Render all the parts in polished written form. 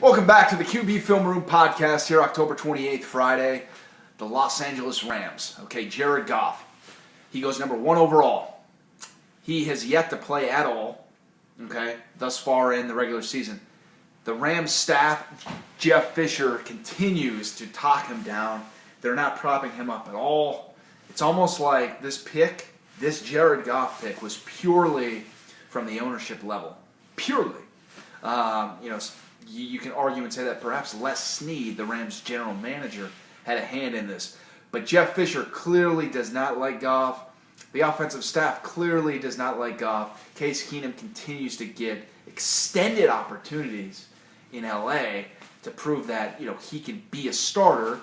Welcome back to the QB Film Room podcast here, October 28th, Friday. The Los Angeles Rams. Okay, Jared Goff. He goes number 1 overall. He has yet to play at all, okay, thus far in the regular season. The Rams staff, Jeff Fisher, continues to talk him down. They're not propping him up at all. It's almost like this Jared Goff pick, was purely from the ownership level. Purely. You can argue and say that perhaps Les Snead, the Rams general manager, had a hand in this. But Jeff Fisher clearly does not like Goff. The offensive staff clearly does not like Goff. Case Keenum continues to get extended opportunities in LA to prove that he can be a starter.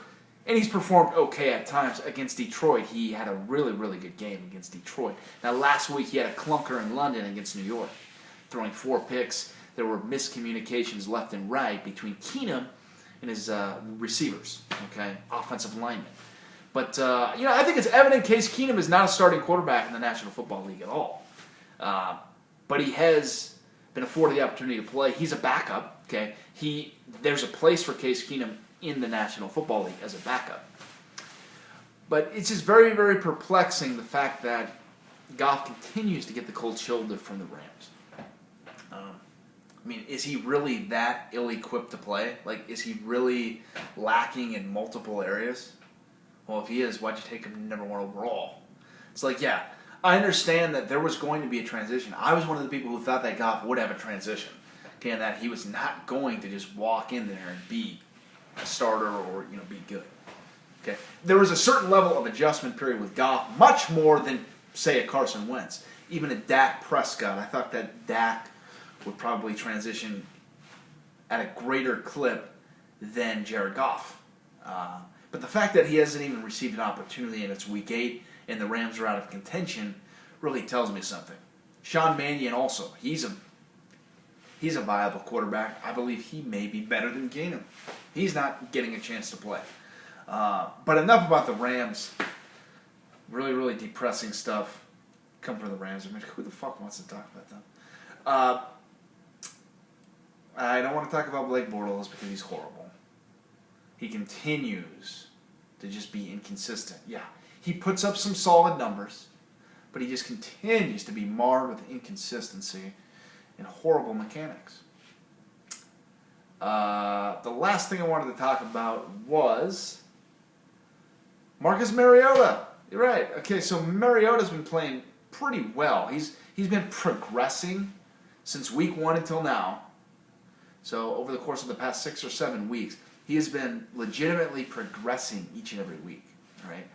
And he's performed okay at times against Detroit. He had a really, really good game against Detroit. Now, last week he had a clunker in London against New York, throwing 4 picks. There were miscommunications left and right between Keenum and his receivers, offensive linemen. But, I think it's evident Case Keenum is not a starting quarterback in the National Football League at all. But he has been afforded the opportunity to play. He's a backup, okay? There's a place for Case Keenum in the National Football League as a backup. But it's just very, very perplexing, the fact that Goff continues to get the cold shoulder from the Rams. Is he really that ill-equipped to play? Is he really lacking in multiple areas? Well, if he is, why'd you take him to number 1 overall? It's I understand that there was going to be a transition. I was one of the people who thought that Goff would have a transition, and that he was not going to just walk in there and be a starter or be good. Okay, there was a certain level of adjustment period with Goff, much more than, say, a Carson Wentz. Even a Dak Prescott, I thought that Dak would probably transition at a greater clip than Jared Goff. But the fact that he hasn't even received an opportunity and it's week 8 and the Rams are out of contention really tells me something. Sean Mannion also, he's a viable quarterback. I believe he may be better than Keenum. He's not getting a chance to play. But enough about the Rams. Really, really depressing stuff come from the Rams. Who the fuck wants to talk about them? I don't want to talk about Blake Bortles because he's horrible. He continues to just be inconsistent. Yeah, he puts up some solid numbers, but he just continues to be marred with inconsistency and horrible mechanics. The last thing I wanted to talk about was Marcus Mariota. You're right. Okay, so Mariota's been playing pretty well. He's been progressing since week 1 until now. So over the course of the past 6 or 7 weeks, he has been legitimately progressing each and every week. Right?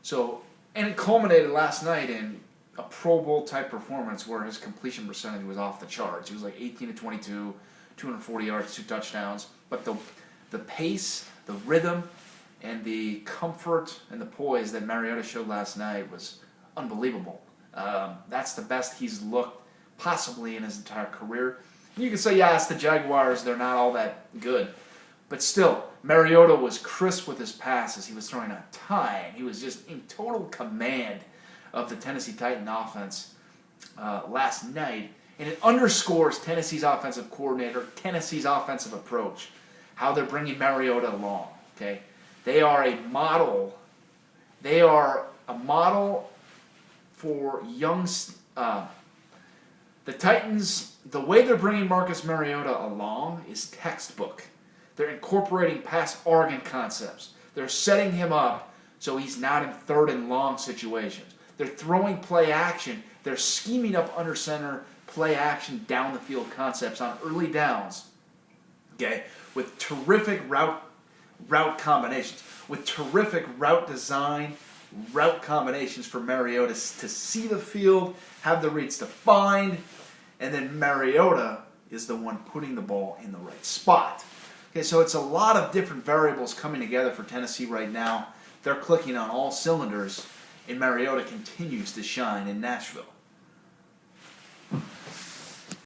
So, and it culminated last night in a Pro Bowl type performance where his completion percentage was off the charts. He was 18 to 22, 240 yards, 2 touchdowns. But the pace, the rhythm, and the comfort and the poise that Mariota showed last night was unbelievable. That's the best he's looked possibly in his entire career. And you can say, yeah, it's the Jaguars. They're not all that good. But still, Mariota was crisp with his passes. He was throwing on time. He was just in total command of the Tennessee Titan offense last night. And it underscores Tennessee's offensive coordinator, Tennessee's offensive approach, how they're bringing Mariota along. Okay, they are a model. They are a model for young. The Titans, the way they're bringing Marcus Mariota along is textbook. They're incorporating past Oregon concepts. They're setting him up so he's not in 3rd and long situations. They're throwing play action. They're scheming up under center play action down the field concepts on early downs. Okay, with terrific route combinations, with terrific route design, route combinations for Mariota to see the field, have the reads to find, and then Mariota is the one putting the ball in the right spot. Okay, so it's a lot of different variables coming together for Tennessee right now. They're clicking on all cylinders, and Mariota continues to shine in Nashville.